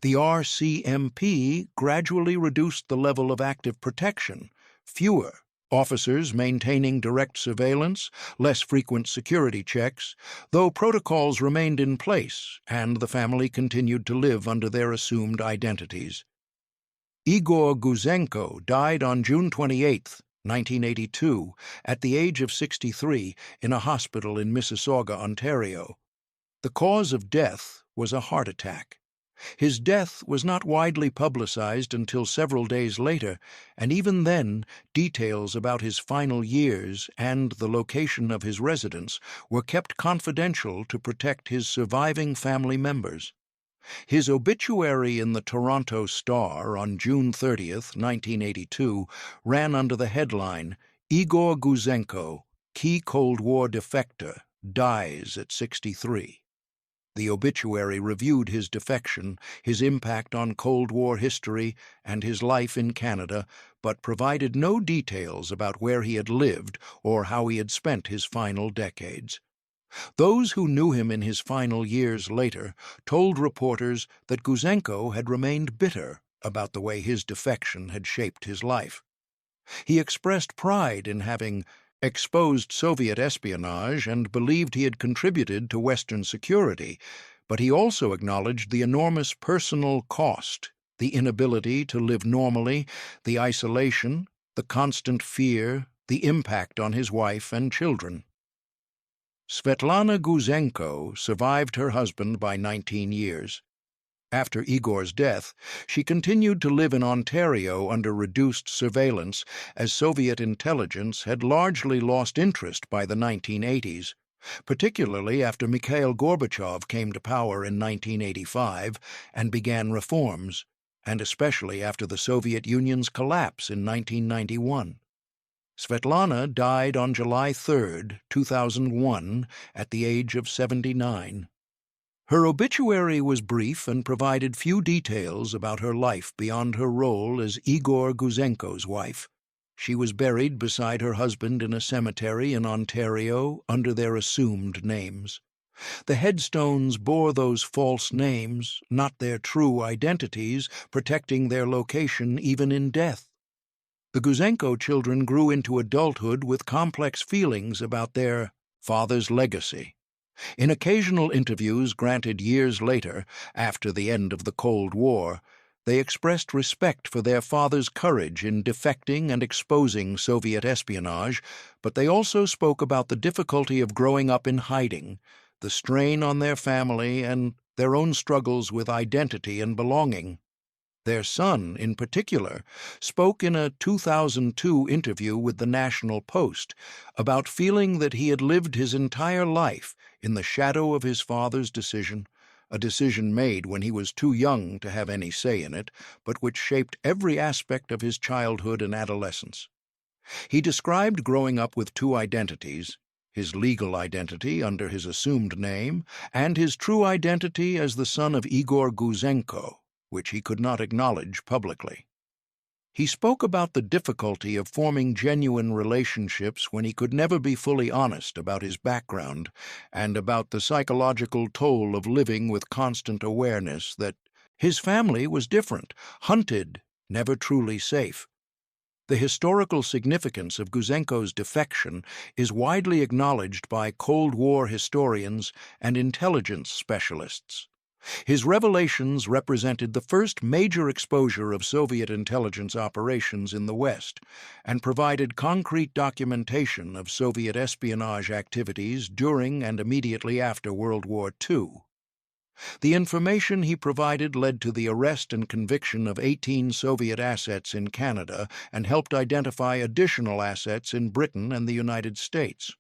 The RCMP gradually reduced the level of active protection. Fewer officers maintaining direct surveillance, less frequent security checks, though protocols remained in place and the family continued to live under their assumed identities. Igor Gouzenko died on June 28, 1982, at the age of 63, in a hospital in Mississauga, Ontario. The cause of death was a heart attack. His death was not widely publicized until several days later, and even then, details about his final years and the location of his residence were kept confidential to protect his surviving family members. His obituary in the Toronto Star on June 30, 1982, ran under the headline, "Igor Gouzenko, Key Cold War Defector, Dies at 63." The obituary reviewed his defection, his impact on Cold War history, and his life in Canada, but provided no details about where he had lived or how he had spent his final decades. Those who knew him in his final years later told reporters that Gouzenko had remained bitter about the way his defection had shaped his life. He expressed pride in having exposed Soviet espionage and believed he had contributed to Western security, but he also acknowledged the enormous personal cost, the inability to live normally, the isolation, the constant fear, the impact on his wife and children. Svetlana Gouzenko survived her husband by 19 years. After Igor's death, she continued to live in Ontario under reduced surveillance, as Soviet intelligence had largely lost interest by the 1980s, particularly after Mikhail Gorbachev came to power in 1985 and began reforms, and especially after the Soviet Union's collapse in 1991. Svetlana died on July 3, 2001, at the age of 79. Her obituary was brief and provided few details about her life beyond her role as Igor Gouzenko's wife. She was buried beside her husband in a cemetery in Ontario under their assumed names. The headstones bore those false names, not their true identities, protecting their location even in death. The Gouzenko children grew into adulthood with complex feelings about their father's legacy. In occasional interviews granted years later, after the end of the Cold War, they expressed respect for their father's courage in defecting and exposing Soviet espionage, but they also spoke about the difficulty of growing up in hiding, the strain on their family, and their own struggles with identity and belonging. Their son, in particular, spoke in a 2002 interview with the National Post about feeling that he had lived his entire life in the shadow of his father's decision, a decision made when he was too young to have any say in it, but which shaped every aspect of his childhood and adolescence. He described growing up with two identities: his legal identity under his assumed name, and his true identity as the son of Igor Gouzenko, which he could not acknowledge publicly. He spoke about the difficulty of forming genuine relationships when he could never be fully honest about his background, and about the psychological toll of living with constant awareness that his family was different, hunted, never truly safe. The historical significance of Gouzenko's defection is widely acknowledged by Cold War historians and intelligence specialists. His revelations represented the first major exposure of Soviet intelligence operations in the West and provided concrete documentation of Soviet espionage activities during and immediately after World War II. The information he provided led to the arrest and conviction of 18 Soviet assets in Canada and helped identify additional assets in Britain and the United States.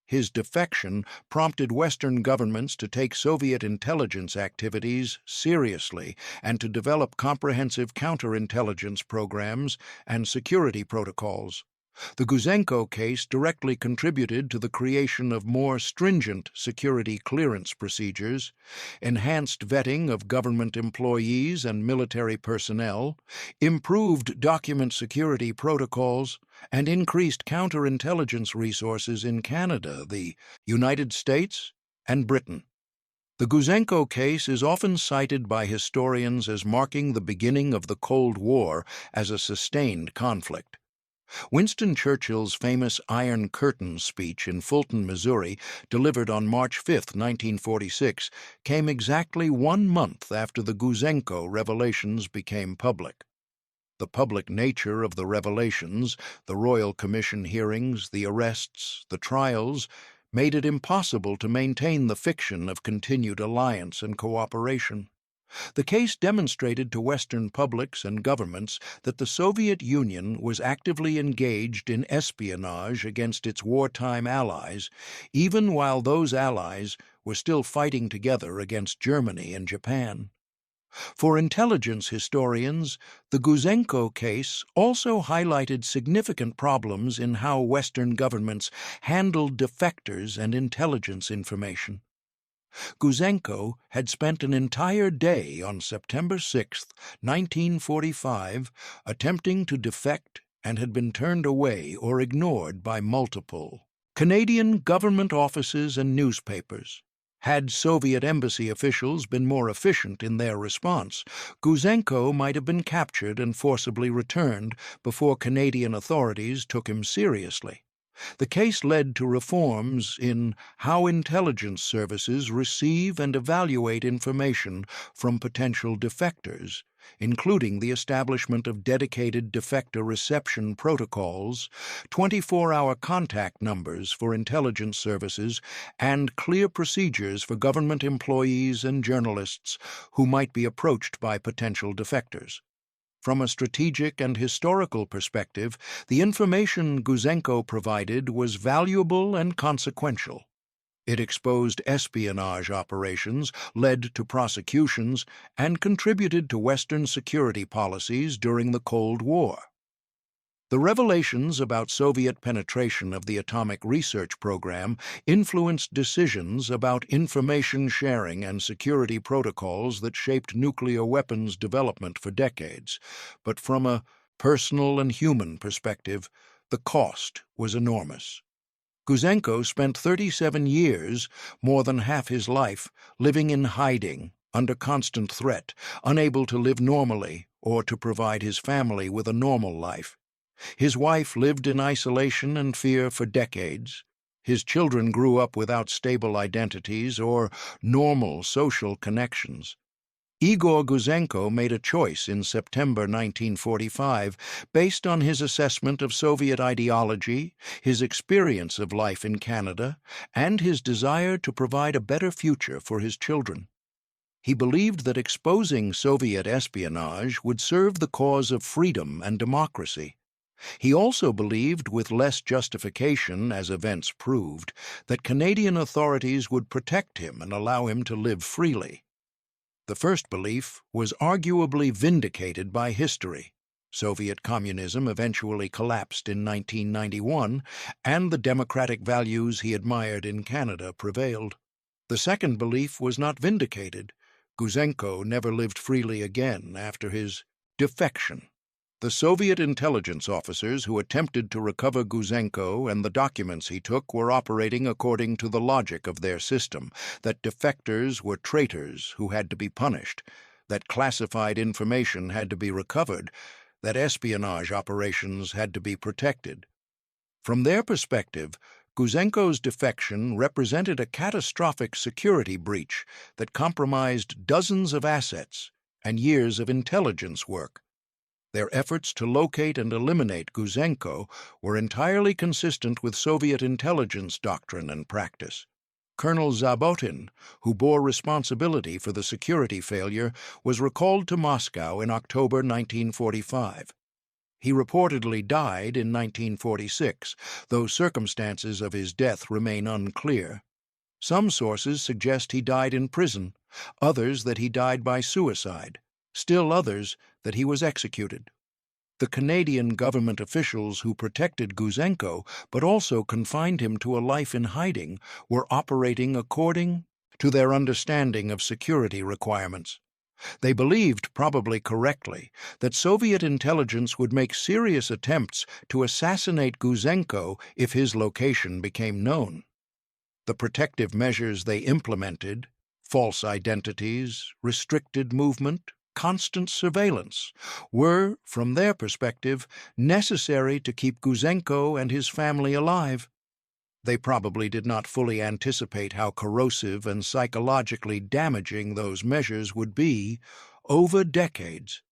His defection prompted Western governments to take Soviet intelligence activities seriously and to develop comprehensive counterintelligence programs and security protocols. The Gouzenko case directly contributed to the creation of more stringent security clearance procedures, enhanced vetting of government employees and military personnel, improved document security protocols, and increased counterintelligence resources in Canada, the United States, and Britain. The Gouzenko case is often cited by historians as marking the beginning of the Cold War as a sustained conflict. Winston Churchill's famous Iron Curtain speech in Fulton, Missouri, delivered on March 5, 1946, came exactly 1 month after the Gouzenko revelations became public. The public nature of the revelations, the Royal Commission hearings, the arrests, the trials, made it impossible to maintain the fiction of continued alliance and cooperation. The case demonstrated to Western publics and governments that the Soviet Union was actively engaged in espionage against its wartime allies, even while those allies were still fighting together against Germany and Japan. For intelligence historians, the Gouzenko case also highlighted significant problems in how Western governments handled defectors and intelligence information. Gouzenko had spent an entire day on September 6, 1945, attempting to defect and had been turned away or ignored by multiple Canadian government offices and newspapers. Had Soviet embassy officials been more efficient in their response, Gouzenko might have been captured and forcibly returned before Canadian authorities took him seriously. The case led to reforms in how intelligence services receive and evaluate information from potential defectors, including the establishment of dedicated defector reception protocols, 24-hour contact numbers for intelligence services, and clear procedures for government employees and journalists who might be approached by potential defectors. From a strategic and historical perspective, the information Gouzenko provided was valuable and consequential. It exposed espionage operations, led to prosecutions, and contributed to Western security policies during the Cold War. The revelations about Soviet penetration of the atomic research program influenced decisions about information sharing and security protocols that shaped nuclear weapons development for decades. But from a personal and human perspective, the cost was enormous. Gouzenko spent 37 years, more than half his life, living in hiding, under constant threat, unable to live normally or to provide his family with a normal life. His wife lived in isolation and fear for decades. His children grew up without stable identities or normal social connections. Igor Gouzenko made a choice in September 1945 based on his assessment of Soviet ideology, his experience of life in Canada, and his desire to provide a better future for his children. He believed that exposing Soviet espionage would serve the cause of freedom and democracy. He also believed, with less justification as events proved, that Canadian authorities would protect him and allow him to live freely. The first belief was arguably vindicated by history. Soviet communism eventually collapsed in 1991, and the democratic values he admired in Canada prevailed. The second belief was not vindicated. Gouzenko never lived freely again after his defection. The Soviet intelligence officers who attempted to recover Gouzenko and the documents he took were operating according to the logic of their system, that defectors were traitors who had to be punished, that classified information had to be recovered, that espionage operations had to be protected. From their perspective, Gouzenko's defection represented a catastrophic security breach that compromised dozens of assets and years of intelligence work. Their efforts to locate and eliminate Gouzenko were entirely consistent with Soviet intelligence doctrine and practice. Colonel Zabotin, who bore responsibility for the security failure, was recalled to Moscow in October 1945. He reportedly died in 1946, though circumstances of his death remain unclear. Some sources suggest he died in prison, others that he died by suicide, still others that he was executed. The Canadian government officials who protected Gouzenko but also confined him to a life in hiding were operating according to their understanding of security requirements. They believed, probably correctly, that Soviet intelligence would make serious attempts to assassinate Gouzenko if his location became known. The protective measures they implemented, false identities, restricted movement, constant surveillance, were, from their perspective, necessary to keep Gouzenko and his family alive. They probably did not fully anticipate how corrosive and psychologically damaging those measures would be over decades.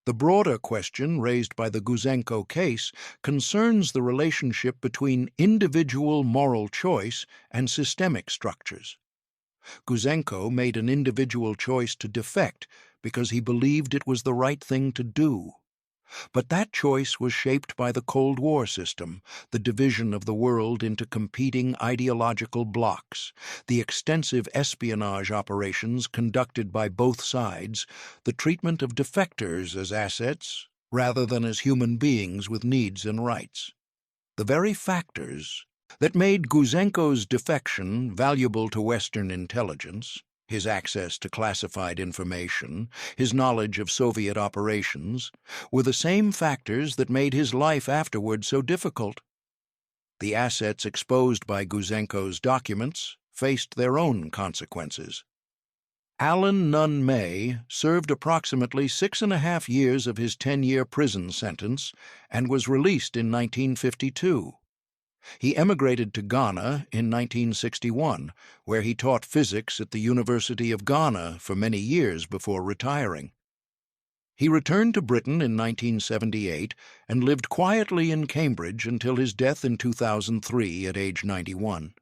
The broader question raised by the Gouzenko case concerns the relationship between individual moral choice and systemic structures. Gouzenko made an individual choice to defect because he believed it was the right thing to do. But that choice was shaped by the Cold War system, the division of the world into competing ideological blocs, the extensive espionage operations conducted by both sides, the treatment of defectors as assets rather than as human beings with needs and rights. The very factors that made Gouzenko's defection valuable to Western intelligence, his access to classified information, his knowledge of Soviet operations, were the same factors that made his life afterward so difficult. The assets exposed by Gouzenko's documents faced their own consequences. Alan Nunn May served approximately 6.5 years of his 10-year prison sentence and was released in 1952. He emigrated to Ghana in 1961, where he taught physics at the University of Ghana for many years before retiring. He returned to Britain in 1978 and lived quietly in Cambridge until his death in 2003 at age 91.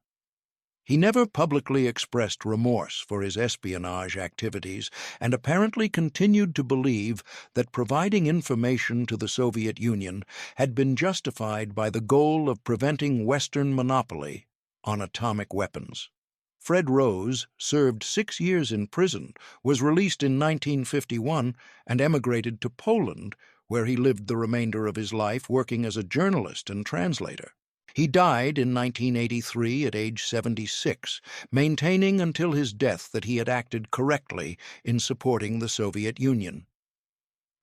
He never publicly expressed remorse for his espionage activities and apparently continued to believe that providing information to the Soviet Union had been justified by the goal of preventing Western monopoly on atomic weapons. Fred Rose served 6 years in prison, was released in 1951, and emigrated to Poland, where he lived the remainder of his life working as a journalist and translator. He died in 1983 at age 76, maintaining until his death that he had acted correctly in supporting the Soviet Union.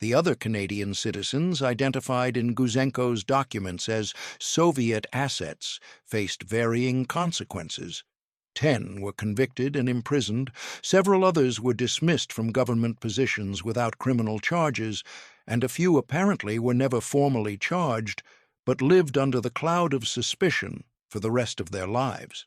The other Canadian citizens identified in Gouzenko's documents as Soviet assets faced varying consequences. 10 were convicted and imprisoned, several others were dismissed from government positions without criminal charges, and a few apparently were never formally charged, but lived under the cloud of suspicion for the rest of their lives.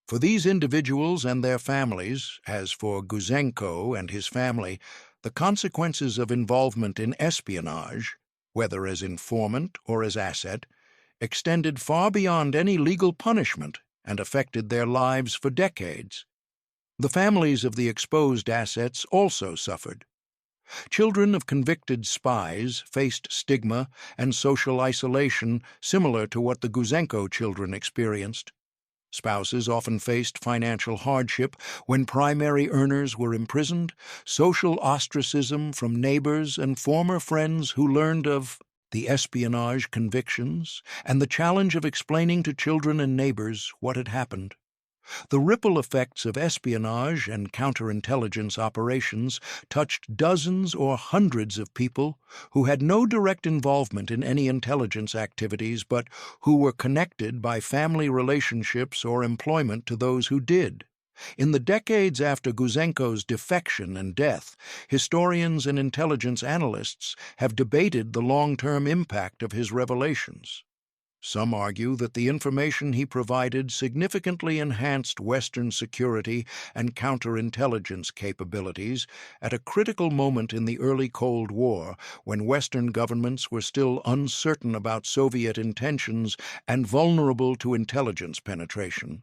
For these individuals and their families, as for Gouzenko and his family, the consequences of involvement in espionage, whether as informant or as asset, extended far beyond any legal punishment and affected their lives for decades. The families of the exposed assets also suffered. Children of convicted spies faced stigma and social isolation similar to what the Gouzenko children experienced. Spouses often faced financial hardship when primary earners were imprisoned, social ostracism from neighbors and former friends who learned of the espionage convictions, and the challenge of explaining to children and neighbors what had happened. The ripple effects of espionage and counterintelligence operations touched dozens or hundreds of people who had no direct involvement in any intelligence activities but who were connected by family relationships or employment to those who did. In the decades after Gouzenko's defection and death, historians and intelligence analysts have debated the long-term impact of his revelations. Some argue that the information he provided significantly enhanced Western security and counterintelligence capabilities at a critical moment in the early Cold War when Western governments were still uncertain about Soviet intentions and vulnerable to intelligence penetration.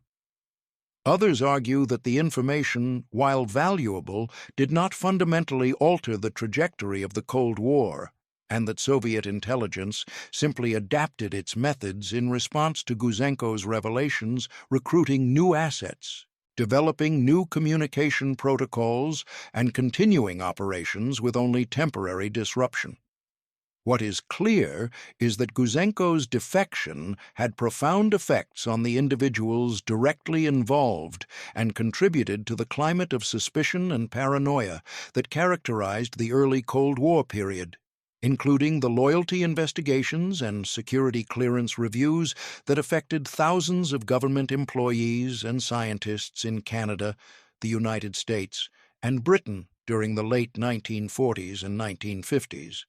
Others argue that the information, while valuable, did not fundamentally alter the trajectory of the Cold War, and that Soviet intelligence simply adapted its methods in response to Gouzenko's revelations, recruiting new assets, developing new communication protocols, and continuing operations with only temporary disruption. What is clear is that Gouzenko's defection had profound effects on the individuals directly involved and contributed to the climate of suspicion and paranoia that characterized the early Cold War period, including the loyalty investigations and security clearance reviews that affected thousands of government employees and scientists in Canada, the United States, and Britain during the late 1940s and 1950s.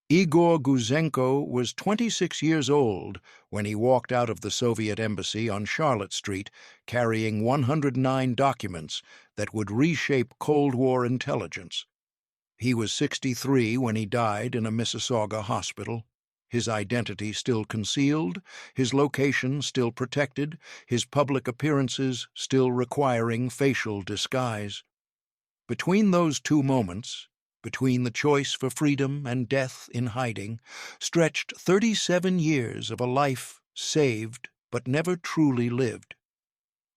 Igor Gouzenko was 26 years old when he walked out of the Soviet Embassy on Charlotte Street carrying 109 documents that would reshape Cold War intelligence. He was 63 when he died in a Mississauga hospital, his identity still concealed, his location still protected, his public appearances still requiring facial disguise. Between those two moments, between the choice for freedom and death in hiding, stretched 37 years of a life saved but never truly lived.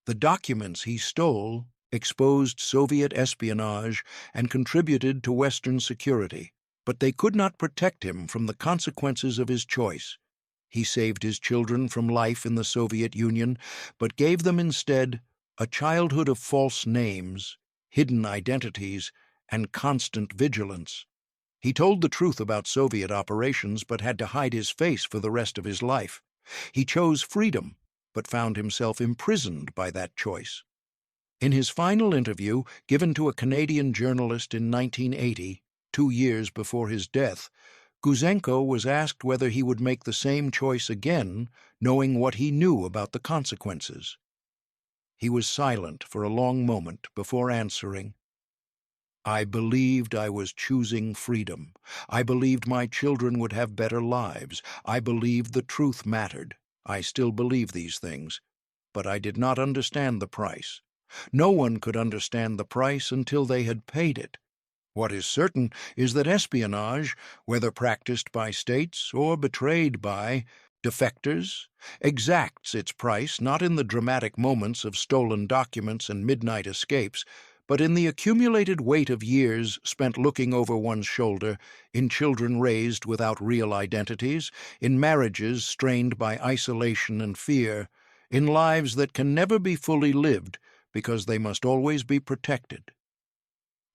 The documents he stole exposed Soviet espionage and contributed to Western security, but they could not protect him from the consequences of his choice. He saved his children from life in the Soviet Union, but gave them instead a childhood of false names, hidden identities, and constant vigilance. He told the truth about Soviet operations but had to hide his face for the rest of his life. He chose freedom, but found himself imprisoned by that choice. In his final interview, given to a Canadian journalist in 1980, 2 years before his death, Gouzenko was asked whether he would make the same choice again, knowing what he knew about the consequences. He was silent for a long moment before answering, "I believed I was choosing freedom. I believed my children would have better lives. I believed the truth mattered. I still believe these things. But I did not understand the price. No one could understand the price until they had paid it. What is certain is that espionage, whether practiced by states or betrayed by defectors, exacts its price not in the dramatic moments of stolen documents and midnight escapes, but in the accumulated weight of years spent looking over one's shoulder, in children raised without real identities, in marriages strained by isolation and fear, in lives that can never be fully lived because they must always be protected.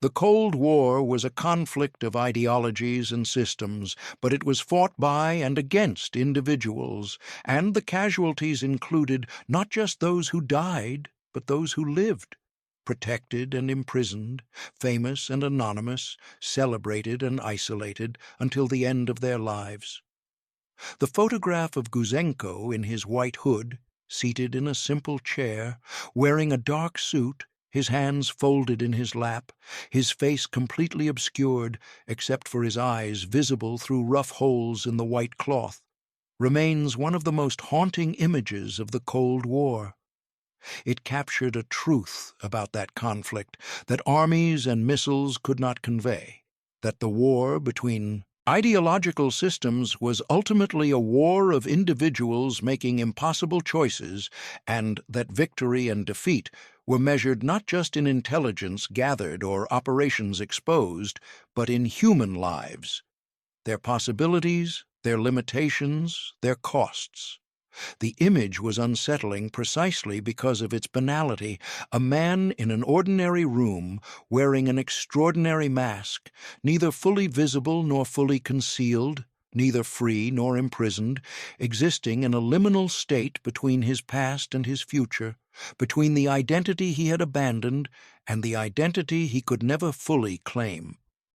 The Cold War was a conflict of ideologies and systems, but it was fought by and against individuals, and the casualties included not just those who died, but those who lived, protected and imprisoned, famous and anonymous, celebrated and isolated until the end of their lives. The photograph of Gouzenko in his white hood, seated in a simple chair, wearing a dark suit, his hands folded in his lap, his face completely obscured except for his eyes visible through rough holes in the white cloth, remains one of the most haunting images of the Cold War. It captured a truth about that conflict that armies and missiles could not convey, that the war between Ideological systems was ultimately a war of individuals making impossible choices, and that victory and defeat were measured not just in intelligence gathered or operations exposed, but in human lives, their possibilities, their limitations, their costs. The image was unsettling precisely because of its banality. A man in an ordinary room wearing an extraordinary mask, neither fully visible nor fully concealed, neither free nor imprisoned, existing in a liminal state between his past and his future, between the identity he had abandoned and the identity he could never fully claim.